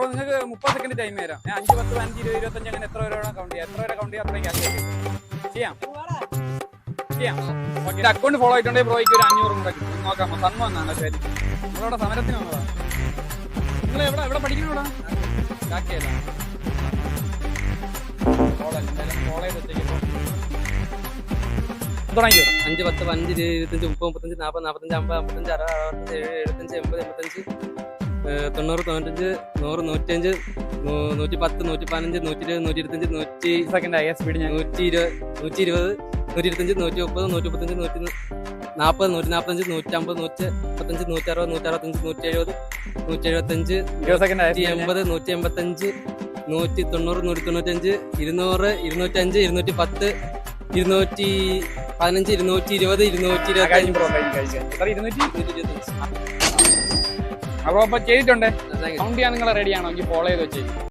Bro നിങ്ങൾക്ക് 30 second time തരാം. ഞാൻ 5, 10, 15, 20, 25 അങ്ങനെ എത്ര വരെ വേണം കൗണ്ട് ചെയ്യാം. എത്ര വരെ കൗണ്ട് ചെയ്യാം അത്രയും ക്യാഷ് ചെയ്യാം. ഓക്കെ, അക്കൗണ്ട് ഫോളോ ആയിട്ടുണ്ടെങ്കിൽ ബ്രോയ്ക്ക് ഒരു 500 കൂടെ കിട്ടും. നോക്കാമോ? സണ്മ എന്നാണ് പേര്. നമ്മളവിടെ സമരത്തിന് വന്നതാണ്. നിങ്ങൾ എവിടെ പഠിക്കണം? ഇവിടെ കാക്കയല്ല. ഫോളോ ചെയ്ത് വെച്ചേക്കും. തുടങ്ങിയോ? 5, 10, 15, 20, 25, 30, 40, 45, 50, 55, 60, 65, 70, 80, 85, 90, 95, 100, 110, 115, 120, 125, സെക്കൻഡ് ആയ സ്പീഡ് ഞാൻ 120, 125, 135, 130, 135, 140, 145, 150, 155, 160, 165, 170, 175, 20 സെക്കൻഡ് ആയ 180, 185, 190, 195, 200, 205, 210, 215, 220, 225. അപ്പൊ ചെയ്തിട്ടുണ്ടേ. കൗണ്ട് ചെയ്യാൻ നിങ്ങൾ റെഡിയാണോ? എനിക്ക് ഫോളോ ചെയ്ത് വെച്ചേക്കും.